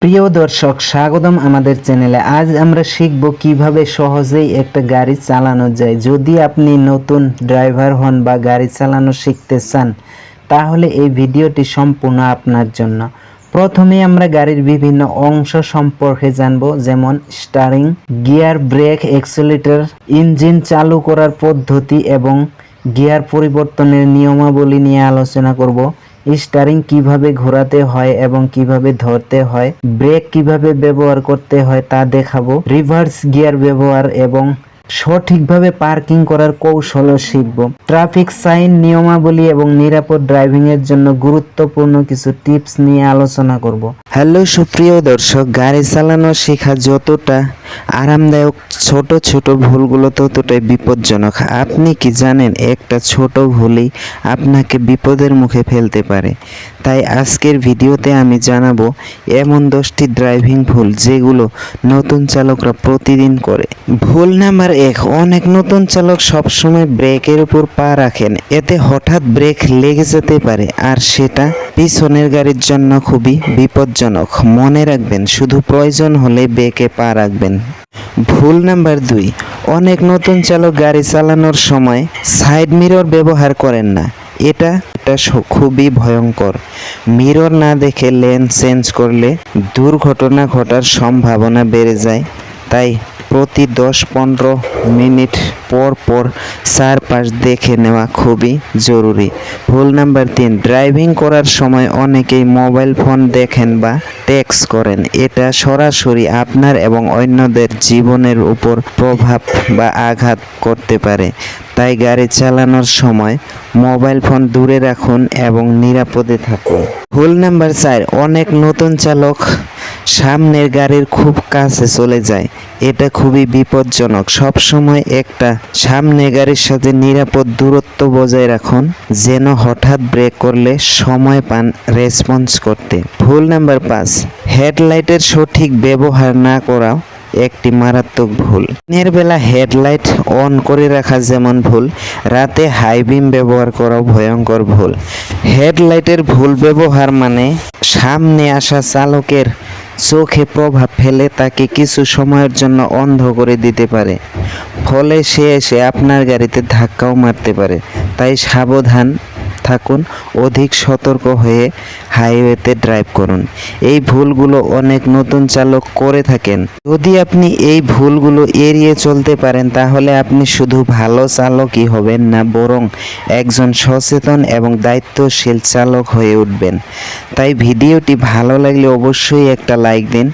প্রিয় দর্শক, স্বাগতম আমাদের চ্যানেলে। আজ আমরা শিখব কিভাবে সহজেই একটা গাড়ি চালানো যায়। যদি আপনি নতুন ড্রাইভার হন বা গাড়ি চালানো শিখতে চান, তাহলে এই ভিডিওটি সম্পূর্ণ আপনার জন্য। প্রথমে আমরা গাড়ির বিভিন্ন অংশ সম্পর্কে জানব, যেমন steering, gear, brake, accelerator, engine চালু করার পদ্ধতি এবং গিয়ার পরিবর্তনের নিয়মাবলী নিয়ে আলোচনা করব। স্টিয়ারিং কিভাবে ঘোরাতে হয় এবং কিভাবে ধরতে হয়, ব্রেক কিভাবে ব্যবহার করতে হয় তা দেখাবো, রিভার্স গিয়ার ব্যবহার এবং সঠিকভাবে পার্কিং করার কৌশলও শিখব। ট্রাফিক সাইন, নিয়মাবলী এবং নিরাপদ ড্রাইভিং এর জন্য গুরুত্বপূর্ণ কিছু টিপস নিয়ে আলোচনা করব। হ্যালো সুপ্রিয় দর্শক, গাড়ি চালানো শেখা যতটা আরামদায়ক, ছোট ছোট ভুলগুলো ততটাই বিপজ্জনক। আপনি কি জানেন, একটা ছোট ভুলই আপনাকে বিপদের মুখে ফেলতে পারে। তাই আজকের ভিডিওতে আমি জানাবো এমন 10টি ড্রাইভিং ভুল যেগুলো নতুন চালকরা প্রতিদিন করে। ভুল নাম্বার 1, অনেক নতুন চালক সবসময় ব্রেকের উপর পা রাখেন। এতে হঠাৎ ব্রেক লেগে যেতে পারে, আর সেটা পিছনের গাড়ির জন্য খুবই বিপজ্জনক। মনে রাখবেন, শুধু প্রয়োজন হলে ব্রেকে পা রাখবেন। ভুল নাম্বার 2, অনেক নতুন চালক গাড়ি চালানোর সময় সাইড মিরর ব্যবহার করেন না। এটা খুবই ভয়ঙ্কর। মিরর না দেখে লেন চেঞ্জ করলে দুর্ঘটনা ঘটার সম্ভাবনা বেড়ে যায়। তাই প্রতি 10-15 মিনিট পর পর চারপাশ দেখে নেওয়া খুবই জরুরি। ভুল নাম্বার 3, ড্রাইভিং করার সময় অনেকেই মোবাইল ফোন দেখেন বা টেক্সট করেন। এটা সরাসরি আপনার এবং অন্যদের জীবনের উপর প্রভাব বা আঘাত করতে পারে। তাই গাড়ি চালানোর সময় মোবাইল ফোন দূরে রাখুন এবং নিরাপদে থাকুন। ভুল নাম্বার 4, অনেক নতুন চালক সামনের গাড়ির খুব কাছে চলে যায়। এটা খুবই বিপজ্জনক। সবসময় একটা সামনে গাড়ির সাথে নিরাপদ দূরত্ব বজায় রাখুন, যেন হঠাৎ ব্রেক করলে সময় পান রেসপন্স করতে। ভুল নাম্বার 5, হেডলাইটের সঠিক ব্যবহার না করা একটি মারাত্মক ভুল। দিনের বেলা হেডলাইট অন করে রাখা যেমন ভুল, রাতে হাই বিম ব্যবহার করাও ভয়ঙ্কর ভুল। হেডলাইটের ভুল ব্যবহার মানে সামনে আসা চালকের চোখে প্রভাব ফেলে তাকে কিছু সময়ের জন্য অন্ধ করে দিতে পারে, ফলে সে এসে আপনার গাড়িতে ধাক্কাও মারতে পারে। তাই সাবধান থাকুন, অধিক সতর্ক হয়ে হাইওয়েতে ড্রাইভ করুন। এই ভুলগুলো অনেক নতুন চালক করে থাকেন। যদি আপনি এই ভুলগুলো এড়িয়ে চলতে পারেন, তাহলে আপনি শুধু ভালো চালকই হবেন না, বরং একজন সচেতন এবং দায়িত্বশীল চালক হয়ে উঠবেন। তাই ভিডিওটি ভালো লাগলে অবশ্যই একটা লাইক দিন,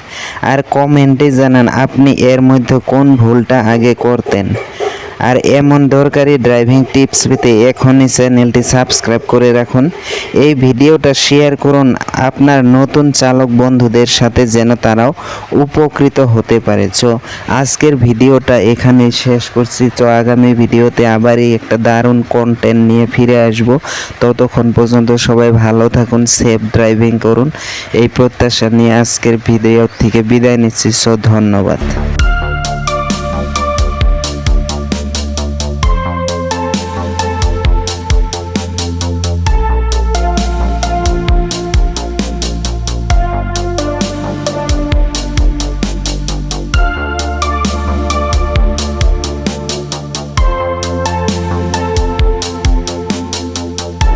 আর কমেন্টে জানান আপনি এর মধ্যে কোন ভুলটা আগে করতেন। আর এমন দরকারি ড্রাইভিং টিপস পেতে এখনই চ্যানেলটি সাবস্ক্রাইব করে রাখুন। এই ভিডিওটা শেয়ার করুন আপনার নতুন চালক বন্ধুদের সাথে, যেন তারাও উপকৃত হতে পারে। তো আজকের ভিডিওটা এখানেই শেষ করছি। তো আগামী ভিডিওতে আবারই একটা দারুণ কন্টেন্ট নিয়ে ফিরে আসব। ততক্ষণ পর্যন্ত সবাই ভালো থাকুন, সেফ ড্রাইভিং করুন, এই প্রত্যাশা নিয়ে আজকের ভিডিও থেকে বিদায় নিচ্ছি। সো ধন্যবাদ।